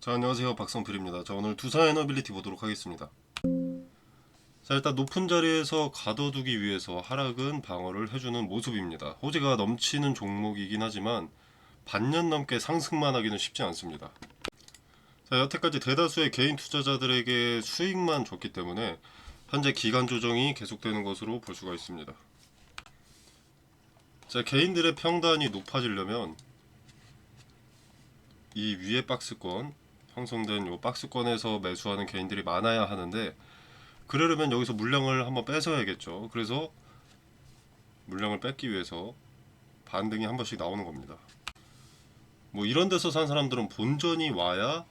자, 안녕하세요. 박성필입니다. 자, 오늘 두산 에너빌리티 보도록 하겠습니다. 자, 일단 높은 자리에서 가둬두기 위해서 하락은 방어를 해주는 모습입니다. 호재가 넘치는 종목이긴 하지만 반년 넘게 상승만 하기는 쉽지 않습니다. 자, 여태까지 대다수의 개인 투자자들에게 수익만 줬기 때문에 현재 기간 조정이 계속되는 것으로 볼 수가 있습니다. 자, 개인들의 평단이 높아지려면 이 위에 박스권, 형성된 이 박스권에서 매수하는 개인들이 많아야 하는데, 그러려면 여기서 물량을 한번 뺏어야겠죠. 그래서 물량을 뺏기 위해서 반등이 한 번씩 나오는 겁니다. 뭐 이런 데서 산 사람들은 본전이 와야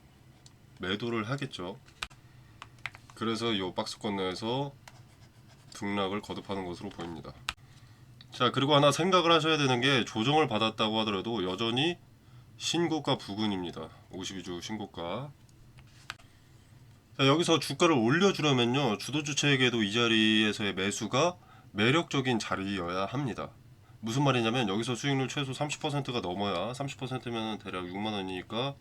매도를 하겠죠. 그래서 이 박스권 내에서 등락을 거듭하는 것으로 보입니다. 자, 그리고 하나 생각을 하셔야 되는 게, 조정을 받았다고 하더라도 여전히 신고가 부근입니다. 52주 신고가. 자, 여기서 주가를 올려주려면요, 주도주체에게도 이 자리에서의 매수가 매력적인 자리여야 합니다. 무슨 말이냐면, 여기서 수익률 최소 30%가 넘어야, 30%면 대략 6만원이니까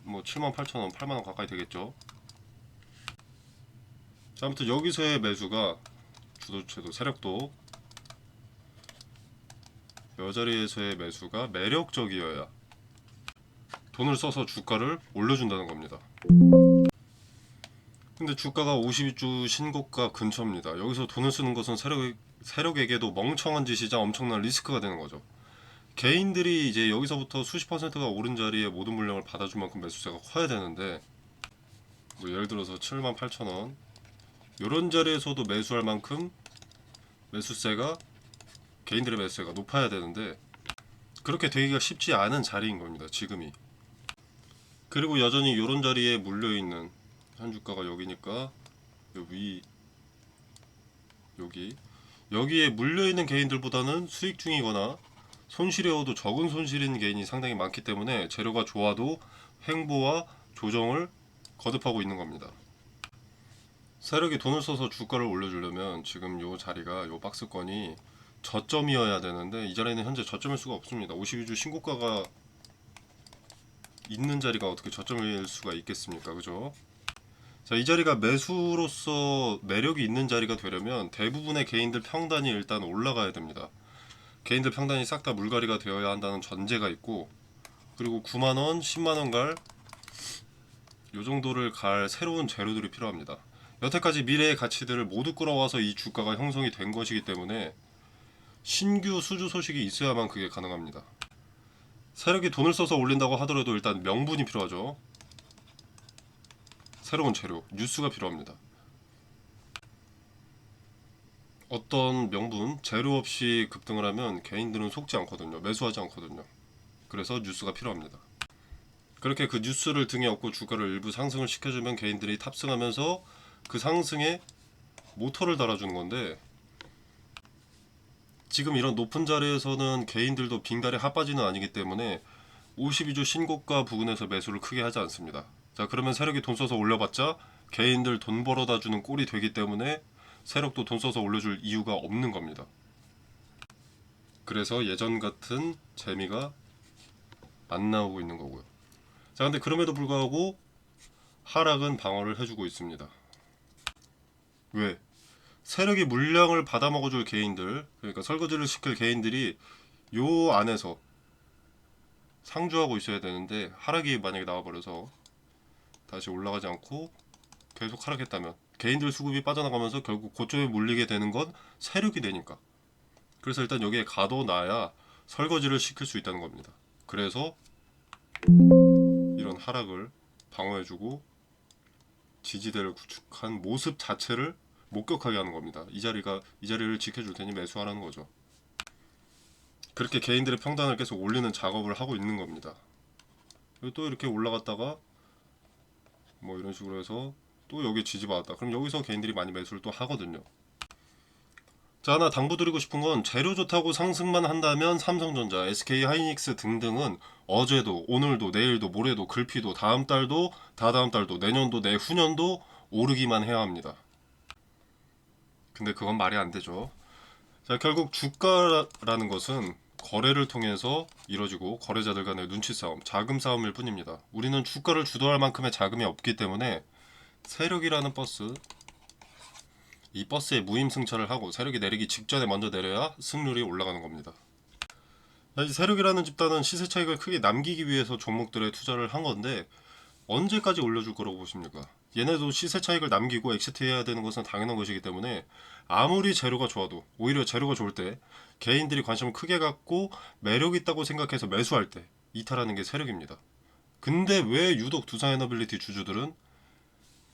뭐 78,000원, 8만원 가까이 되겠죠. 자, 아무튼 여기서의 매수가, 주도주체도 세력도 이 자리에서의 매수가 매력적이어야 돈을 써서 주가를 올려준다는 겁니다. 근데 주가가 52주 신고가 근처입니다. 여기서 돈을 쓰는 것은 세력에게도 멍청한 짓이자 엄청난 리스크가 되는 거죠. 개인들이 이제 여기서부터 수십 퍼센트가 오른 자리에 모든 물량을 받아줄 만큼 매수세가 커야 되는데, 뭐 예를 들어서 78,000원 이런 자리에서도 매수할 만큼 매수세가, 개인들의 매수세가 높아야 되는데, 그렇게 되기가 쉽지 않은 자리인 겁니다, 지금이. 그리고 여전히 이런 자리에 물려있는, 한 주가가 여기니까 여기에 물려있는 개인들보다는 수익 중이거나 손실이어도 적은 손실인 개인이 상당히 많기 때문에 재료가 좋아도 횡보와 조정을 거듭하고 있는 겁니다. 세력이 돈을 써서 주가를 올려주려면 지금 요 자리가, 요 박스권이 저점이어야 되는데, 이 자리는 현재 저점일 수가 없습니다. 52주 신고가가 있는 자리가 어떻게 저점일 수가 있겠습니까? 그죠? 자, 이 자리가 매수로서 매력이 있는 자리가 되려면 대부분의 개인들 평단이 일단 올라가야 됩니다. 개인들 평단이 싹 다 물갈이가 되어야 한다는 전제가 있고, 그리고 9만원, 10만원 요 정도를 갈 새로운 재료들이 필요합니다. 여태까지 미래의 가치들을 모두 끌어와서 이 주가가 형성이 된 것이기 때문에 신규 수주 소식이 있어야만 그게 가능합니다. 세력이 돈을 써서 올린다고 하더라도 일단 명분이 필요하죠. 새로운 재료, 뉴스가 필요합니다. 어떤 명분, 재료 없이 급등을 하면 개인들은 속지 않거든요. 매수하지 않거든요. 그래서 뉴스가 필요합니다. 그렇게 그 뉴스를 등에 업고 주가를 일부 상승을 시켜주면 개인들이 탑승하면서 그 상승에 모터를 달아주는 건데, 지금 이런 높은 자리에서는 개인들도 빙다리 핫바지는 아니기 때문에 52주 신고가 부근에서 매수를 크게 하지 않습니다. 자, 그러면 세력이 돈 써서 올려봤자 개인들 돈 벌어다 주는 꼴이 되기 때문에 세력도 돈 써서 올려줄 이유가 없는 겁니다. 그래서 예전 같은 재미가 안 나오고 있는 거고요. 자, 근데 그럼에도 불구하고 하락은 방어를 해주고 있습니다. 왜? 세력이 물량을 받아먹어줄 개인들, 그러니까 설거지를 시킬 개인들이 요 안에서 상주하고 있어야 되는데, 하락이 만약에 나와버려서 다시 올라가지 않고 계속 하락했다면 개인들 수급이 빠져나가면서 결국 고점에 물리게 되는 건 세력이 되니까. 그래서 일단 여기에 가둬놔야 설거지를 시킬 수 있다는 겁니다. 그래서 이런 하락을 방어해주고 지지대를 구축한 모습 자체를 목격하게 하는 겁니다. 이 자리를 지켜줄 테니 매수하라는 거죠. 그렇게 개인들의 평단을 계속 올리는 작업을 하고 있는 겁니다. 그리고 또 이렇게 올라갔다가 뭐 이런 식으로 해서 또 여기 지지받았다. 그럼 여기서 개인들이 많이 매수를 또 하거든요. 자, 하나 당부드리고 싶은 건, 재료 좋다고 상승만 한다면 삼성전자, SK하이닉스 등등은 어제도, 오늘도, 내일도, 모레도, 글피도, 다음 달도, 다다음 달도, 내년도, 내후년도 오르기만 해야 합니다. 근데 그건 말이 안 되죠. 자, 결국 주가라는 것은 거래를 통해서 이뤄지고 거래자들 간의 눈치 싸움, 자금 싸움일 뿐입니다. 우리는 주가를 주도할 만큼의 자금이 없기 때문에 세력이라는 버스, 이 버스에 무임승차를 하고 세력이 내리기 직전에 먼저 내려야 승률이 올라가는 겁니다. 이 세력이라는 집단은 시세 차익을 크게 남기기 위해서 종목들에 투자를 한 건데 언제까지 올려줄 거라고 보십니까? 얘네도 시세 차익을 남기고 엑시트해야 되는 것은 당연한 것이기 때문에 아무리 재료가 좋아도 오히려 재료가 좋을 때 개인들이 관심을 크게 갖고 매력 있다고 생각해서 매수할 때 이탈하는 게 세력입니다. 근데 왜 유독 두산에너빌리티 주주들은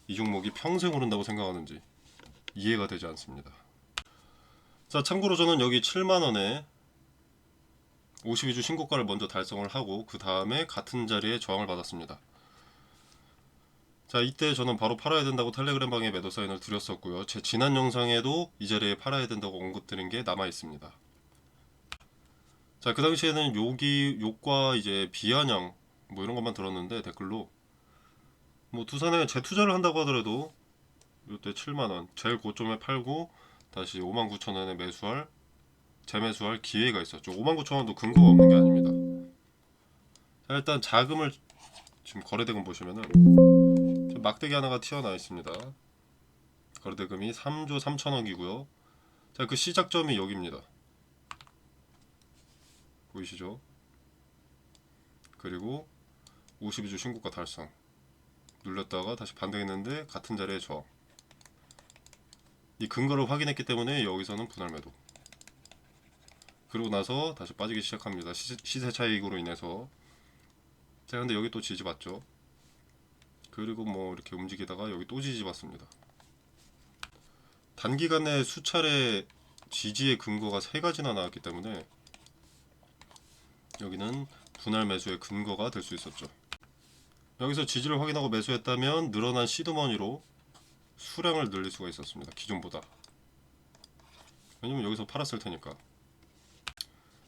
이 종목이 평생 오른다고 생각하는지 이해가 되지 않습니다. 자, 참고로 저는 여기 7만원에 52주 신고가를 먼저 달성을 하고 그 다음에 같은 자리에 저항을 받았습니다. 자, 이때 저는 바로 팔아야 된다고 텔레그램 방에 매도 사인을 드렸었고요. 제 지난 영상에도 이 자리에 팔아야 된다고 언급드린 게 남아 있습니다. 자, 그 당시에는 욕과 이제 비아냥 뭐 이런 것만 들었는데 댓글로 뭐 두산에 재투자를 한다고 하더라도 이때 7만원 제일 고점에 팔고 다시 59,000원에 재매수할 기회가 있었죠. 59,000원도 근거가 없는 게 아닙니다. 자, 일단 자금을 지금 거래대금 보시면은 막대기 하나가 튀어나와 있습니다. 거래대금이 3조 3천억이고요. 자, 그 시작점이 여기입니다. 보이시죠? 그리고 52주 신고가 달성. 눌렸다가 다시 반등했는데 같은 자리에 저항. 이 근거를 확인했기 때문에 여기서는 분할 매도. 그러고 나서 다시 빠지기 시작합니다. 시세 차익으로 인해서. 자, 근데 여기 또 지지받죠. 그리고 뭐 이렇게 움직이다가 여기 또 지지받습니다. 단기간에 수차례 지지의 근거가 3가지나 나왔기 때문에 여기는 분할 매수의 근거가 될 수 있었죠. 여기서 지지를 확인하고 매수했다면 늘어난 시드머니로 수량을 늘릴 수가 있었습니다. 기존보다. 왜냐면 여기서 팔았을 테니까.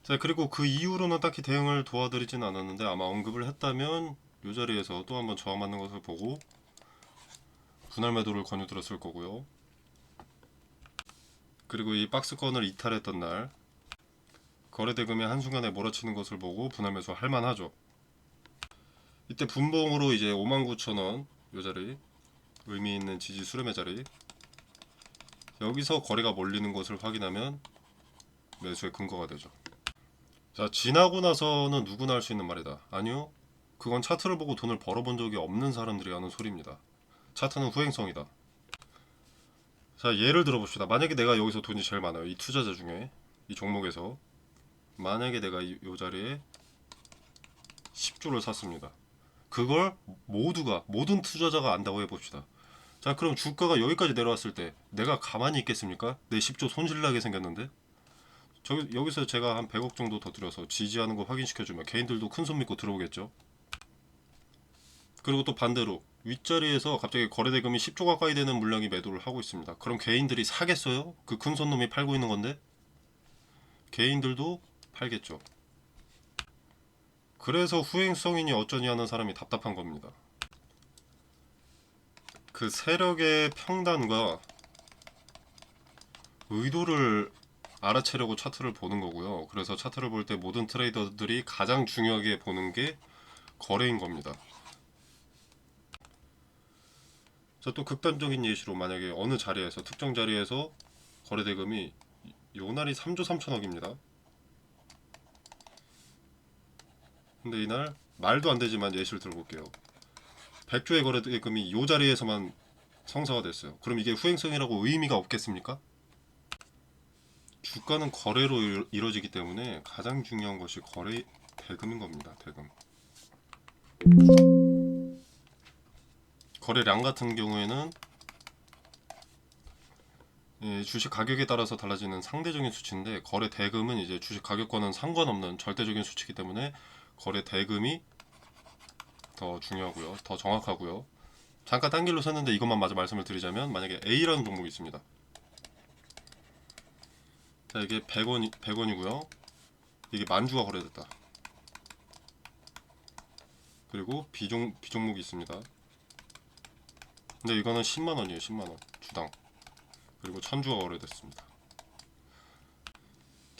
자, 그리고 그 이후로는 딱히 대응을 도와드리진 않았는데 아마 언급을 했다면 이 자리에서 또 한번 저항받는 것을 보고 분할 매도를 권유드렸을 거고요. 그리고 이 박스권을 이탈했던 날 거래대금이 한순간에 몰아치는 것을 보고 분할 매수 할만하죠. 이때 분봉으로 이제 59,000원 요 자리 의미 있는 지지 수렴의 자리 여기서 거래가 몰리는 것을 확인하면 매수의 근거가 되죠. 자, 지나고 나서는 누구나 할 수 있는 말이다. 아니요. 그건 차트를 보고 돈을 벌어본 적이 없는 사람들이 하는 소리입니다. 차트는 후행성이다. 자, 예를 들어봅시다. 만약에 내가 여기서 돈이 제일 많아요. 이 투자자 중에 이 종목에서 만약에 내가 이 자리에 10주를 샀습니다. 그걸 모든 투자자가 안다고 해봅시다. 자, 그럼 주가가 여기까지 내려왔을 때 내가 가만히 있겠습니까? 내 10조 손실나게 생겼는데 여기서 제가 한 100억 정도 더 들여서 지지하는 거 확인시켜주면 개인들도 큰 손 믿고 들어오겠죠. 그리고 또 반대로 윗자리에서 갑자기 거래대금이 10조 가까이 되는 물량이 매도를 하고 있습니다. 그럼 개인들이 사겠어요? 그 큰 손놈이 팔고 있는 건데 개인들도 팔겠죠. 그래서 후행성이니 어쩌니 하는 사람이 답답한 겁니다. 그 세력의 평단과 의도를 알아채려고 차트를 보는 거고요. 그래서 차트를 볼 때 모든 트레이더들이 가장 중요하게 보는 게 거래인 겁니다. 자, 또 극단적인 예시로 만약에 어느 자리에서 특정 자리에서 거래대금이 요날이 3조 3천억입니다. 근데 이날 말도 안 되지만 예시를 들어볼게요. 100조의 거래대금이 요 자리에서만 성사가 됐어요. 그럼 이게 후행성이라고 의미가 없겠습니까? 주가는 거래로 이루어지기 때문에 가장 중요한 것이 거래 대금인 겁니다. 대금. 거래량 같은 경우에는 주식 가격에 따라서 달라지는 상대적인 수치인데 거래 대금은 이제 주식 가격과는 상관없는 절대적인 수치이기 때문에 거래 대금이 더 중요하고요. 더 정확하고요. 잠깐 딴 길로 샜는데 이것만 마저 말씀을 드리자면 만약에 A라는 종목이 있습니다. 자, 이게 100원이고요. 이게 만주가 거래됐다. 그리고 B종목이 있습니다. 근데 이거는 10만원이에요. 10만원 주당. 그리고 1000주가 거래됐습니다.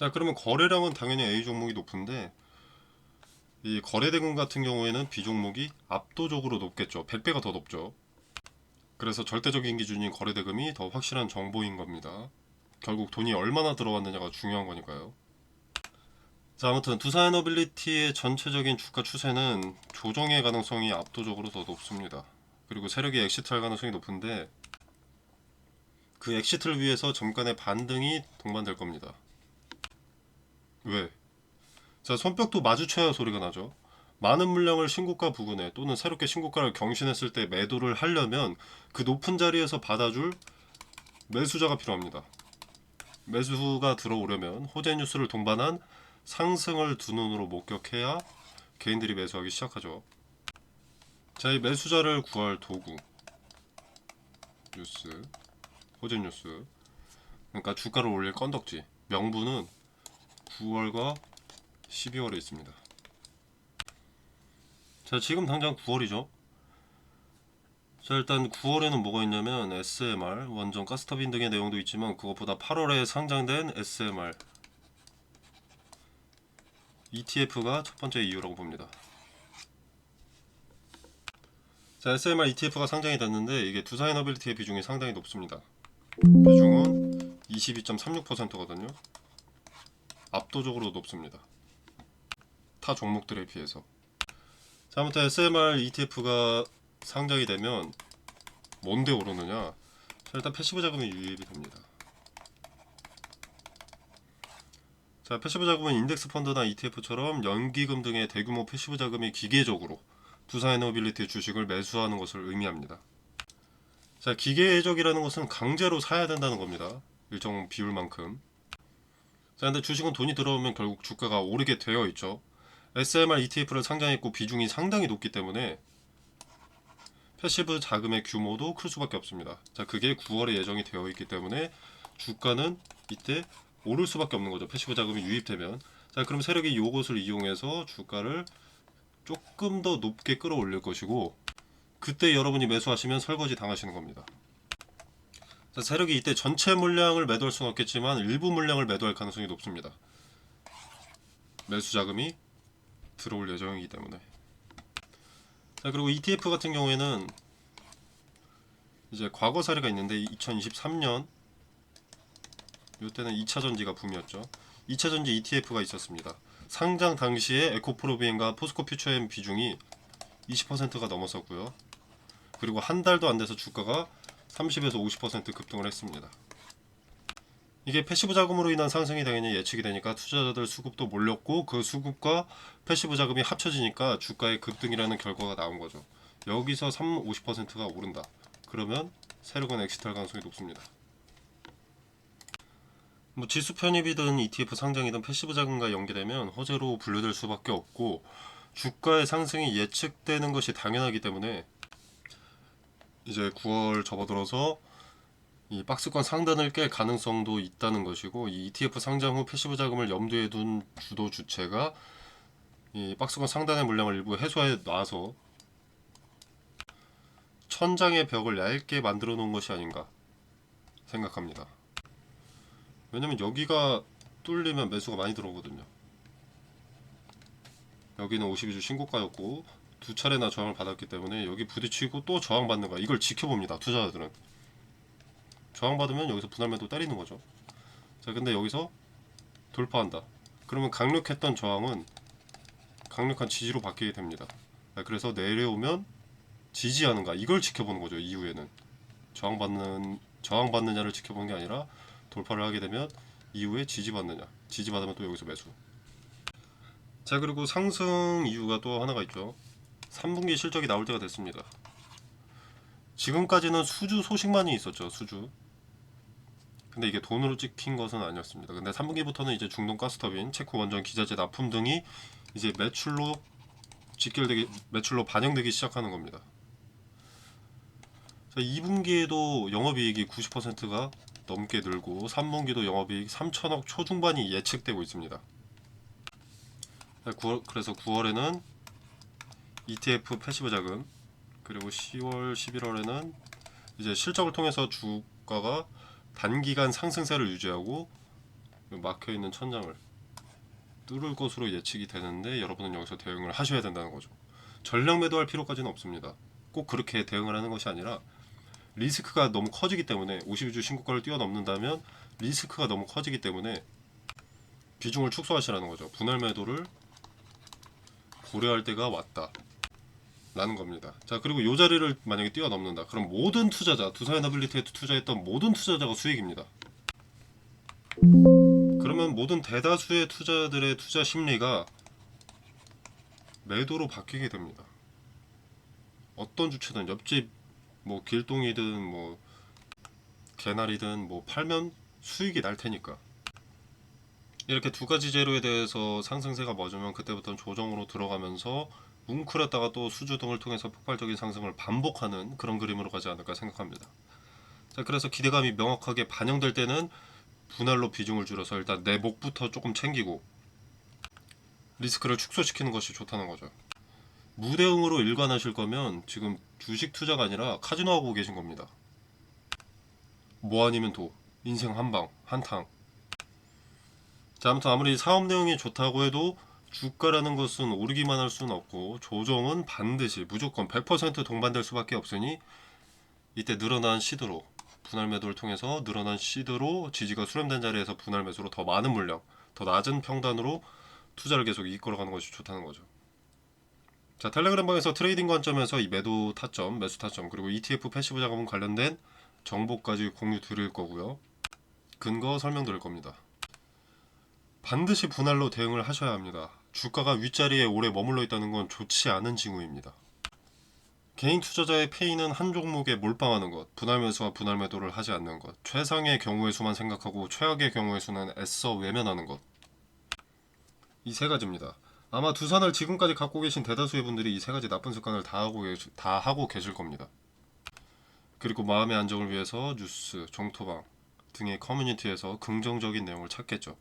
자, 그러면 거래량은 당연히 A 종목이 높은데 이 거래대금 같은 경우에는 B 종목이 압도적으로 높겠죠. 100배가 더 높죠. 그래서 절대적인 기준인 거래대금이 더 확실한 정보인 겁니다. 결국 돈이 얼마나 들어왔느냐가 중요한 거니까요. 자, 아무튼 두산에너빌리티의 전체적인 주가 추세는 조정의 가능성이 압도적으로 더 높습니다. 그리고 세력이 엑시트할 가능성이 높은데 그 엑시트를 위해서 잠깐의 반등이 동반될 겁니다. 왜? 자, 손뼉도 마주쳐야 소리가 나죠. 많은 물량을 신고가 부근에 또는 새롭게 신고가를 경신했을 때 매도를 하려면 그 높은 자리에서 받아줄 매수자가 필요합니다. 매수가 들어오려면 호재 뉴스를 동반한 상승을 두 눈으로 목격해야 개인들이 매수하기 시작하죠. 자, 이 매수자를 구할 도구 뉴스, 호재 뉴스, 그러니까 주가를 올릴 건덕지 명분은 9월과 12월에 있습니다. 자, 지금 당장 9월이죠. 자, 일단 9월에는 뭐가 있냐면 SMR, 원전 가스터빈 등의 내용도 있지만 그것보다 8월에 상장된 SMR ETF가 첫 번째 이유라고 봅니다. 자, SMR ETF가 상장이 됐는데 이게 두산에너빌리티의 비중이 상당히 높습니다. 비중은 22.36%거든요. 압도적으로 높습니다. 타 종목들에 비해서. 자, 아무튼 SMR ETF가 상장이 되면 뭔데 오르느냐? 자, 일단 패시브 자금이 유입이 됩니다. 자, 패시브 자금은 인덱스 펀드나 ETF처럼 연기금 등의 대규모 패시브 자금이 기계적으로 두산에너빌리티 주식을 매수하는 것을 의미합니다. 자, 기계적이라는 것은 강제로 사야 된다는 겁니다. 일정 비율만큼. 자, 근데 주식은 돈이 들어오면 결국 주가가 오르게 되어 있죠. SMR ETF를 상장했고 비중이 상당히 높기 때문에 패시브 자금의 규모도 클 수밖에 없습니다. 자, 그게 9월에 예정이 되어 있기 때문에 주가는 이때 오를 수밖에 없는 거죠. 패시브 자금이 유입되면. 자, 그럼 세력이 이것을 이용해서 주가를 조금 더 높게 끌어올릴 것이고 그때 여러분이 매수하시면 설거지 당하시는 겁니다. 자, 세력이 이때 전체 물량을 매도할 수는 없겠지만 일부 물량을 매도할 가능성이 높습니다. 매수 자금이 들어올 예정이기 때문에. 자, 그리고 ETF 같은 경우에는 이제 과거 사례가 있는데 2023년 이때는 2차전지가 붐이었죠. 2차전지 ETF가 있었습니다. 상장 당시에 에코프로비엔과 포스코퓨처엠 비중이 20%가 넘었었고요. 그리고 한 달도 안 돼서 주가가 30에서 50% 급등을 했습니다. 이게 패시브 자금으로 인한 상승이 당연히 예측이 되니까 투자자들 수급도 몰렸고 그 수급과 패시브 자금이 합쳐지니까 주가의 급등이라는 결과가 나온 거죠. 여기서 50%가 오른다. 그러면 세력은 엑시트할 가능성이 높습니다. 뭐 지수 편입이든 ETF 상장이든 패시브 자금과 연계되면 호재로 분류될 수밖에 없고 주가의 상승이 예측되는 것이 당연하기 때문에 이제 9월 접어들어서 이 박스권 상단을 깰 가능성도 있다는 것이고 이 ETF 상장 후 패시브 자금을 염두에 둔 주도 주체가 이 박스권 상단의 물량을 일부 해소해 놔서 천장의 벽을 얇게 만들어 놓은 것이 아닌가 생각합니다. 왜냐면 여기가 뚫리면 매수가 많이 들어오거든요. 여기는 52주 신고가였고 두 차례나 저항을 받았기 때문에 여기 부딪히고 또 저항받는 거야. 이걸 지켜봅니다. 투자자들은. 저항받으면 여기서 분할매도 때리는 거죠. 자, 근데 여기서 돌파한다. 그러면 강력했던 저항은 강력한 지지로 바뀌게 됩니다. 그래서 내려오면 지지하는가 이걸 지켜보는 거죠. 이후에는 저항받느냐를 지켜보는 게 아니라 돌파를 하게 되면 이후에 지지받느냐, 지지받으면 또 여기서 매수. 자, 그리고 상승 이유가 또 하나가 있죠. 3분기 실적이 나올 때가 됐습니다. 지금까지는 수주 소식만이 있었죠. 수주. 근데 이게 돈으로 찍힌 것은 아니었습니다. 근데 3분기부터는 이제 중동 가스터빈, 체코 원전 기자재 납품 등이 이제 매출로 반영되기 시작하는 겁니다. 자, 2분기에도 영업이익이 90%가 넘게 늘고 3분기도 영업이익 3천억 초중반이 예측되고 있습니다. 그래서 9월에는 ETF 패시브 자금, 그리고 10월, 11월에는 이제 실적을 통해서 주가가 단기간 상승세를 유지하고 막혀 있는 천장을 뚫을 것으로 예측이 되는데 여러분은 여기서 대응을 하셔야 된다는 거죠. 전량 매도할 필요까지는 없습니다. 꼭 그렇게 대응을 하는 것이 아니라 리스크가 너무 커지기 때문에 52주 신고가를 뛰어넘는다면 리스크가 너무 커지기 때문에 비중을 축소하시라는 거죠. 분할 매도를 고려할 때가 왔다 라는 겁니다. 자, 그리고 이 자리를 만약에 뛰어넘는다. 그럼 모든 투자자, 두산에너빌리티에 투자했던 모든 투자자가 수익입니다. 그러면 모든 대다수의 투자들의 투자 심리가 매도로 바뀌게 됩니다. 어떤 주체든 옆집 뭐 길동이든 뭐 개나리든 뭐 팔면 수익이 날 테니까. 이렇게 두 가지 재료에 대해서 상승세가 멎으면 그때부터는 조정으로 들어가면서 뭉클했다가 또 수주 등을 통해서 폭발적인 상승을 반복하는 그런 그림으로 가지 않을까 생각합니다. 자, 그래서 기대감이 명확하게 반영될 때는 분할로 비중을 줄여서 일단 내 목부터 조금 챙기고 리스크를 축소시키는 것이 좋다는 거죠. 무대응으로 일관하실 거면 지금 주식 투자가 아니라 카지노 하고 계신 겁니다. 뭐 아니면 도, 인생 한방, 한탕. 자, 아무튼 아무리 사업 내용이 좋다고 해도 주가라는 것은 오르기만 할 수는 없고 조정은 반드시 무조건 100% 동반될 수밖에 없으니 이때 늘어난 시드로 분할 매도를 통해서 늘어난 시드로 지지가 수렴된 자리에서 분할 매수로 더 많은 물량, 더 낮은 평단으로 투자를 계속 이끌어가는 것이 좋다는 거죠. 자, 텔레그램 방에서 트레이딩 관점에서 이 매도 타점, 매수 타점, 그리고 ETF 패시브 자금 관련된 정보까지 공유 드릴 거고요. 근거 설명드릴 겁니다. 반드시 분할로 대응을 하셔야 합니다. 주가가 윗자리에 오래 머물러 있다는 건 좋지 않은 징후입니다. 개인 투자자의 페이는 한 종목에 몰빵하는 것, 분할 매수와 분할 매도를 하지 않는 것, 최상의 경우의 수만 생각하고 최악의 경우의 수는 애써 외면하는 것. 이 세 가지입니다. 아마 두산을 지금까지 갖고 계신 대다수의 분들이 이 세 가지 나쁜 습관을 다 하고 계실 겁니다. 그리고 마음의 안정을 위해서 뉴스, 정토방 등의 커뮤니티에서 긍정적인 내용을 찾겠죠.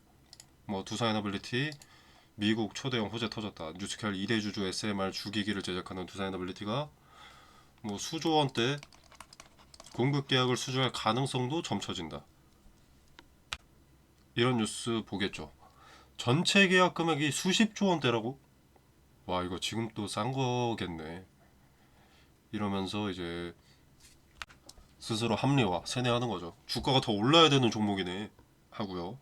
뭐 두산에너빌리티 미국 초대형 호재 터졌다. 뉴스켈 2대 주주 SMR 주기기를 제작하는 두산에너빌리티가 뭐 수조 원대 공급 계약을 수주할 가능성도 점쳐진다. 이런 뉴스 보겠죠. 전체 계약 금액이 수십조 원대라고? 와, 이거 지금 또 싼 거겠네. 이러면서 이제 스스로 합리화, 세뇌하는 거죠. 주가가 더 올라야 되는 종목이네 하고요.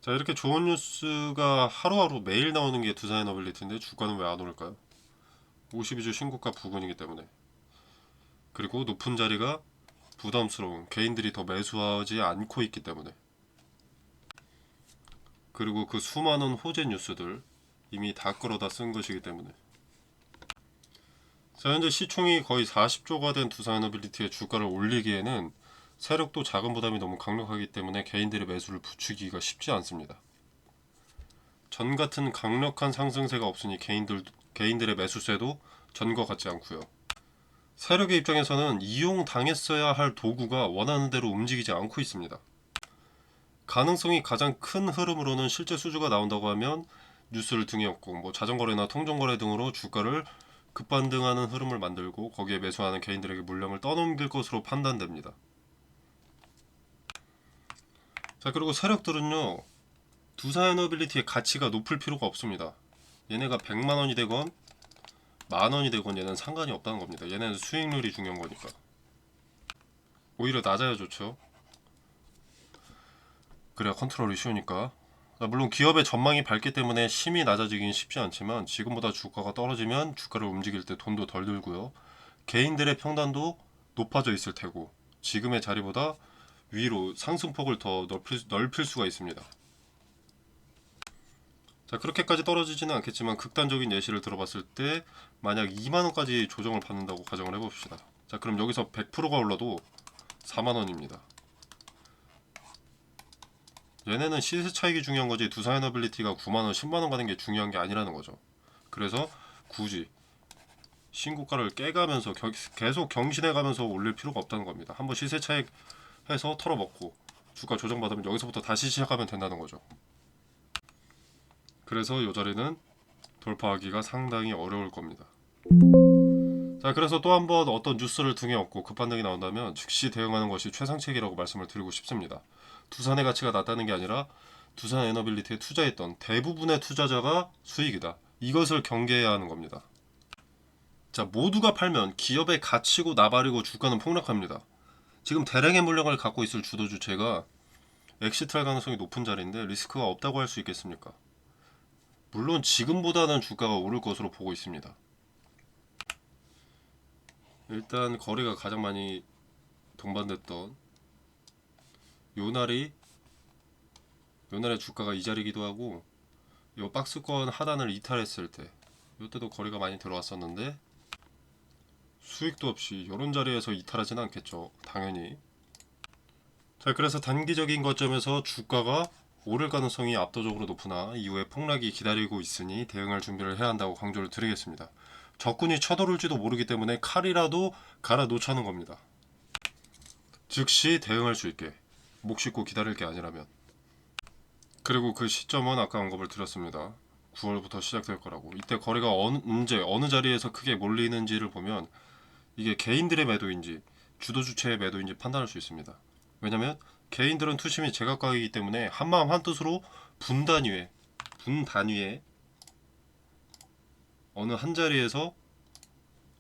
자, 이렇게 좋은 뉴스가 하루하루 매일 나오는 게 두산에너빌리티인데 주가는 왜 안 오를까요? 52주 신고가 부근이기 때문에. 그리고 높은 자리가 부담스러운 개인들이 더 매수하지 않고 있기 때문에. 그리고 그 수많은 호재 뉴스들 이미 다 끌어다 쓴 것이기 때문에. 자, 현재 시총이 거의 40조가 된 두산에너빌리티의 주가를 올리기에는 세력도 자금 부담이 너무 강력하기 때문에 개인들의 매수를 부추기기가 쉽지 않습니다. 전 같은 강력한 상승세가 없으니 개인들의 매수세도 전과 같지 않고요. 세력의 입장에서는 이용당했어야 할 도구가 원하는 대로 움직이지 않고 있습니다. 가능성이 가장 큰 흐름으로는 실제 수주가 나온다고 하면 뉴스를 등에 업고 뭐 자전거래나 통정거래 등으로 주가를 급반등하는 흐름을 만들고 거기에 매수하는 개인들에게 물량을 떠넘길 것으로 판단됩니다. 자, 그리고 세력들은요, 두산에너빌리티의 가치가 높을 필요가 없습니다. 얘네가 100만원이 되건 만원이 되건 얘는 상관이 없다는 겁니다. 얘네는 수익률이 중요한 거니까. 오히려 낮아야 좋죠. 그래야 컨트롤이 쉬우니까. 물론 기업의 전망이 밝기 때문에 심히 낮아지긴 쉽지 않지만 지금보다 주가가 떨어지면 주가를 움직일 때 돈도 덜 들고요. 개인들의 평단도 높아져 있을 테고 지금의 자리보다 위로 상승폭을 더 넓힐 수가 있습니다. 자, 그렇게까지 떨어지지는 않겠지만 극단적인 예시를 들어봤을 때 만약 2만원까지 조정을 받는다고 가정을 해봅시다. 자, 그럼 여기서 100%가 올라도 4만원입니다. 얘네는 시세 차익이 중요한 거지 두산에너빌리티가 9만원, 10만원 가는 게 중요한 게 아니라는 거죠. 그래서 굳이 신고가를 깨가면서 계속 경신해가면서 올릴 필요가 없다는 겁니다. 한번 시세 차익 해서 털어먹고 주가 조정받으면 여기서부터 다시 시작하면 된다는 거죠. 그래서 이 자리는 돌파하기가 상당히 어려울 겁니다. 자, 그래서 또 한 번 어떤 뉴스를 등에 업고 급반등이 나온다면 즉시 대응하는 것이 최상책이라고 말씀을 드리고 싶습니다. 두산의 가치가 낮다는 게 아니라 두산 에너빌리티에 투자했던 대부분의 투자자가 수익이다. 이것을 경계해야 하는 겁니다. 자, 모두가 팔면 기업의 가치고 나발이고 주가는 폭락합니다. 지금 대량의 물량을 갖고 있을 주도 주체가 엑시트할 가능성이 높은 자리인데 리스크가 없다고 할 수 있겠습니까? 물론 지금보다는 주가가 오를 것으로 보고 있습니다. 일단 거래가 가장 많이 동반됐던 요날의 주가가 이 자리이기도 하고, 요 박스권 하단을 이탈했을 때 이때도 거래가 많이 들어왔었는데 수익도 없이 이런 자리에서 이탈하진 않겠죠, 당연히. 자, 그래서 단기적인 거점에서 주가가 오를 가능성이 압도적으로 높으나 이후에 폭락이 기다리고 있으니 대응할 준비를 해야 한다고 강조를 드리겠습니다. 적군이 쳐들어올지도 모르기 때문에 칼이라도 갈아 놓자는 겁니다. 즉시 대응할 수 있게, 목 씻고 기다릴 게 아니라면. 그리고 그 시점은 아까 언급을 드렸습니다. 9월부터 시작될 거라고. 이때 거래가 언제 어느 자리에서 크게 몰리는지를 보면 이게 개인들의 매도인지 주도 주체의 매도인지 판단할 수 있습니다. 왜냐면 개인들은 투심이 제각각이기 때문에 한마음 한뜻으로 분 단위에 어느 한 자리에서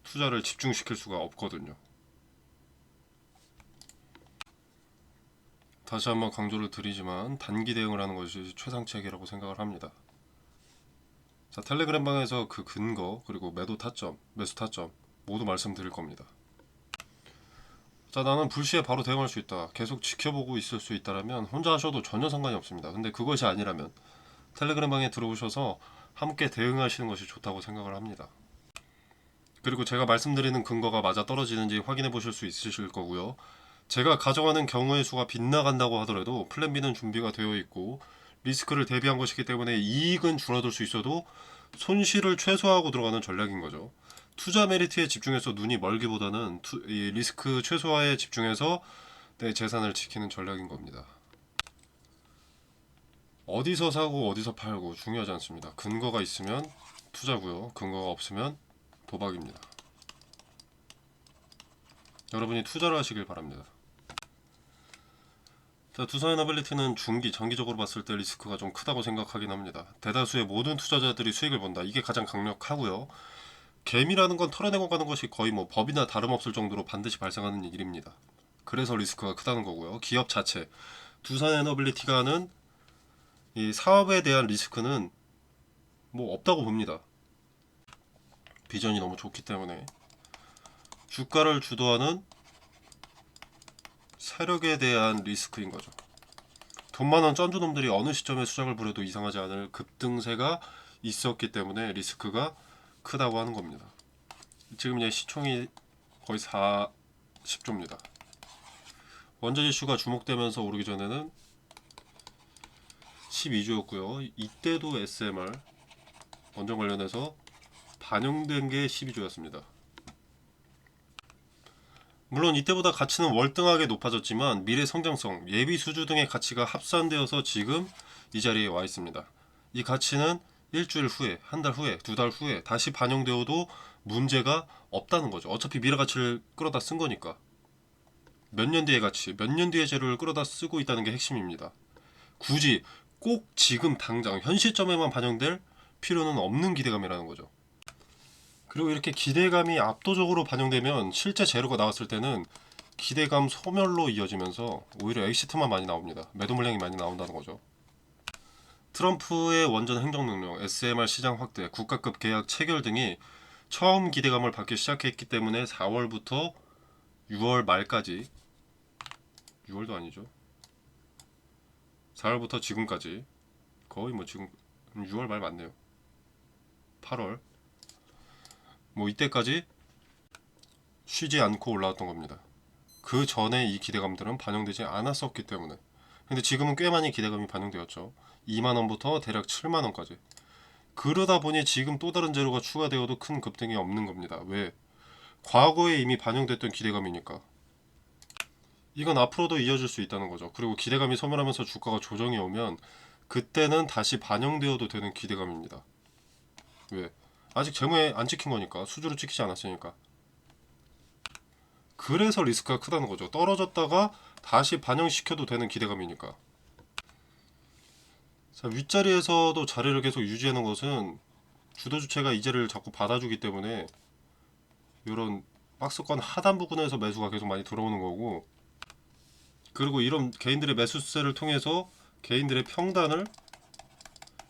투자를 집중시킬 수가 없거든요. 다시 한번 강조를 드리지만 단기 대응을 하는 것이 최상책이라고 생각을 합니다. 자, 텔레그램 방에서 그 근거 그리고 매도 타점, 매수 타점 모두 말씀드릴 겁니다. 자, 나는 불시에 바로 대응할 수 있다, 계속 지켜보고 있을 수 있다라면 혼자 하셔도 전혀 상관이 없습니다. 근데 그것이 아니라면 텔레그램 방에 들어오셔서 함께 대응하시는 것이 좋다고 생각을 합니다. 그리고 제가 말씀드리는 근거가 맞아 떨어지는지 확인해 보실 수 있으실 거고요. 제가 가정하는 경우의 수가 빗나간다고 하더라도 플랜 B는 준비가 되어 있고 리스크를 대비한 것이기 때문에 이익은 줄어들 수 있어도 손실을 최소화하고 들어가는 전략인 거죠. 투자 메리트에 집중해서 눈이 멀기보다는 이 리스크 최소화에 집중해서 내 재산을 지키는 전략인 겁니다. 어디서 사고 어디서 팔고 중요하지 않습니다. 근거가 있으면 투자고요. 근거가 없으면 도박입니다. 여러분이 투자를 하시길 바랍니다. 자, 두산에너빌리티는 장기적으로 봤을 때 리스크가 좀 크다고 생각하긴 합니다. 대다수의 모든 투자자들이 수익을 본다. 이게 가장 강력하고요. 개미라는 건 털어내고 가는 것이 거의 뭐 법이나 다름없을 정도로 반드시 발생하는 일입니다. 그래서 리스크가 크다는 거고요. 기업 자체, 두산에너빌리티가 하는 이 사업에 대한 리스크는 뭐 없다고 봅니다. 비전이 너무 좋기 때문에. 주가를 주도하는 세력에 대한 리스크인 거죠. 돈 많은 쩐주놈들이 어느 시점에 수작을 부려도 이상하지 않을 급등세가 있었기 때문에 리스크가 크다고 하는 겁니다. 지금 이제 시총이 거의 40조입니다. 원전 이슈가 주목되면서 오르기 전에는 12조였고요. 이때도 SMR 원전 관련해서 반영된 게 12조였습니다. 물론 이때보다 가치는 월등하게 높아졌지만 미래 성장성, 예비 수주 등의 가치가 합산되어서 지금 이 자리에 와 있습니다. 이 가치는 일주일 후에, 한 달 후에, 두 달 후에 다시 반영되어도 문제가 없다는 거죠. 어차피 미래 가치를 끌어다 쓴 거니까. 몇 년 뒤의 가치, 몇 년 뒤의 재료를 끌어다 쓰고 있다는 게 핵심입니다. 굳이 꼭 지금 당장 현 시점에만 반영될 필요는 없는 기대감이라는 거죠. 그리고 이렇게 기대감이 압도적으로 반영되면 실제 재료가 나왔을 때는 기대감 소멸로 이어지면서 오히려 엑시트만 많이 나옵니다. 매도 물량이 많이 나온다는 거죠. 트럼프의 원전 행정명령, SMR 시장 확대, 국가급 계약 체결 등이 처음 기대감을 받기 시작했기 때문에 4월부터 6월 말까지, 6월도 아니죠, 4월부터 지금까지 거의 뭐 지금 6월 말 맞네요. 8월 뭐 이때까지 쉬지 않고 올라왔던 겁니다. 그 전에 이 기대감들은 반영되지 않았었기 때문에. 근데 지금은 꽤 많이 기대감이 반영되었죠. 2만원부터 대략 7만원까지. 그러다 보니 지금 또 다른 재료가 추가되어도 큰 급등이 없는 겁니다. 왜? 과거에 이미 반영됐던 기대감이니까. 이건 앞으로도 이어질 수 있다는 거죠. 그리고 기대감이 소멸하면서 주가가 조정이 오면 그때는 다시 반영되어도 되는 기대감입니다. 왜? 아직 재무에 안 찍힌 거니까, 수주로 찍히지 않았으니까. 그래서 리스크가 크다는 거죠. 떨어졌다가 다시 반영시켜도 되는 기대감이니까. 자, 윗자리에서도 자리를 계속 유지하는 것은 주도 주체가 이자를 자꾸 받아주기 때문에 이런 박스권 하단 부분에서 매수가 계속 많이 들어오는 거고, 그리고 이런 개인들의 매수세를 통해서 개인들의 평단을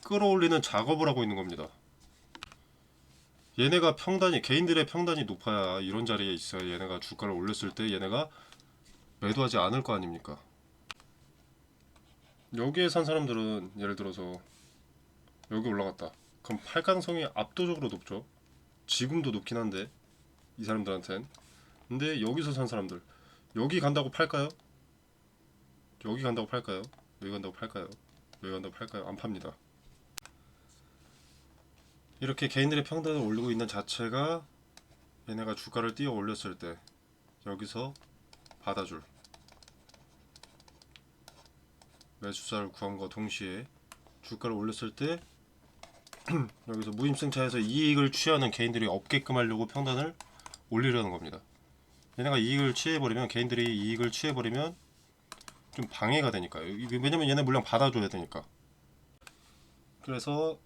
끌어올리는 작업을 하고 있는 겁니다. 얘네가 평단이, 개인들의 평단이 높아야 이런 자리에 있어야 얘네가 주가를 올렸을 때 얘네가 매도하지 않을 거 아닙니까? 여기에 산 사람들은 예를 들어서 여기 올라갔다. 그럼 팔 가능성이 압도적으로 높죠. 지금도 높긴 한데 이 사람들한텐. 근데 여기서 산 사람들, 여기 간다고 팔까요? 여기 간다고 팔까요? 여기 간다고 팔까요? 여기 간다고 팔까요? 안 팝니다. 이렇게 개인들의 평단을 올리고 있는 자체가 얘네가 주가를 띄어 올렸을 때 여기서 받아줄 매수자를 구함과 동시에 주가를 올렸을 때 여기서 무임승차에서 이익을 취하는 개인들이 없게끔 하려고 평단을 올리려는 겁니다. 얘네가 이익을 취해버리면, 개인들이 이익을 취해버리면 좀 방해가 되니까요. 왜냐면 얘네 물량 받아줘야 되니까. 그래서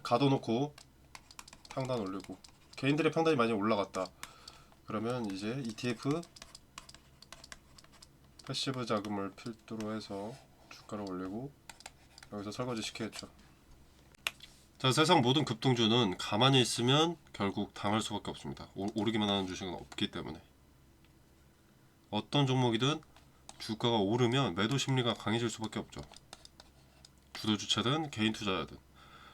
가둬놓고 평단 올리고, 개인들의 평단이 많이 올라갔다 그러면 이제 ETF 패시브 자금을 필두로 해서 주가를 올리고 여기서 설거지 시키겠죠. 자, 세상 모든 급등주는 가만히 있으면 결국 당할 수밖에 없습니다. 오르기만 하는 주식은 없기 때문에. 어떤 종목이든 주가가 오르면 매도 심리가 강해질 수밖에 없죠. 주도 주체든 개인 투자자든.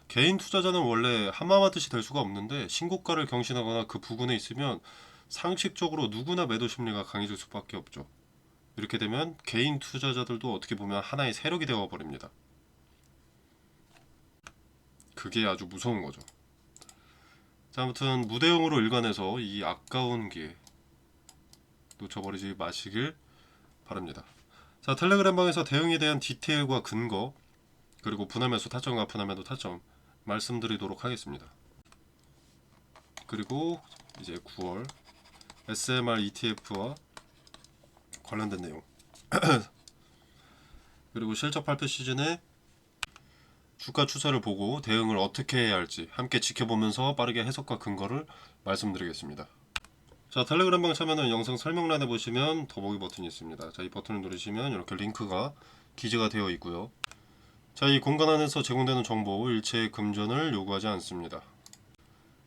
개인 투자자는 원래 한마음하듯이 될 수가 없는데 신고가를 경신하거나 그 부근에 있으면 상식적으로 누구나 매도 심리가 강해질 수밖에 없죠. 이렇게 되면 개인 투자자들도 어떻게 보면 하나의 세력이 되어 버립니다. 그게 아주 무서운 거죠. 자, 아무튼 무대응으로 일관해서 이 아까운 기회 놓쳐버리지 마시길 바랍니다. 자, 텔레그램 방에서 대응에 대한 디테일과 근거, 그리고 분할매수 타점과 분할매도 타점 말씀드리도록 하겠습니다. 그리고 이제 9월 SMR ETF와 관련된 내용 그리고 실적 발표 시즌에 주가 추세를 보고 대응을 어떻게 해야 할지 함께 지켜보면서 빠르게 해석과 근거를 말씀드리겠습니다. 자, 텔레그램방 참여는 영상 설명란에 보시면 더보기 버튼이 있습니다. 자, 이 버튼을 누르시면 이렇게 링크가 기재가 되어 있고요. 자, 이 공간 안에서 제공되는 정보 일체의 금전을 요구하지 않습니다.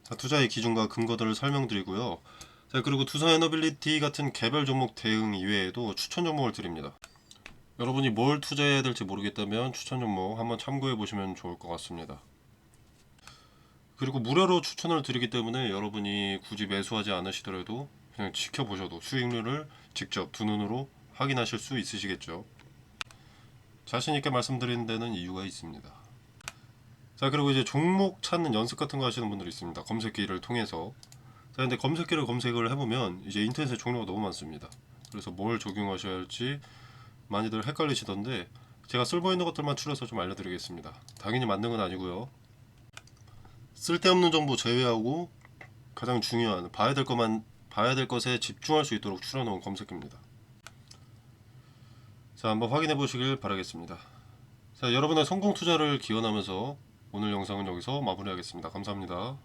자, 투자의 기준과 근거들을 설명드리고요. 자, 그리고 투자 에너빌리티 같은 개별 종목 대응 이외에도 추천 종목을 드립니다. 여러분이 뭘 투자해야 될지 모르겠다면 추천 종목 한번 참고해 보시면 좋을 것 같습니다. 그리고 무료로 추천을 드리기 때문에 여러분이 굳이 매수하지 않으시더라도 그냥 지켜보셔도 수익률을 직접 두 눈으로 확인하실 수 있으시겠죠. 자신있게 말씀드리는 데는 이유가 있습니다. 자, 그리고 이제 종목 찾는 연습 같은 거 하시는 분들이 있습니다. 검색기를 통해서. 자, 근데 검색기를 검색을 해보면 이제 인터넷에 종류가 너무 많습니다. 그래서 뭘 적용하셔야 할지 많이들 헷갈리시던데 제가 쓸모있는 것들만 추려서 좀 알려드리겠습니다. 당연히 맞는 건 아니고요. 쓸데없는 정보 제외하고 가장 중요한 봐야 될 것만 봐야 될 것에 집중할 수 있도록 추려놓은 검색기입니다. 자, 한번 확인해 보시길 바라겠습니다. 자, 여러분의 성공 투자를 기원하면서 오늘 영상은 여기서 마무리하겠습니다. 감사합니다.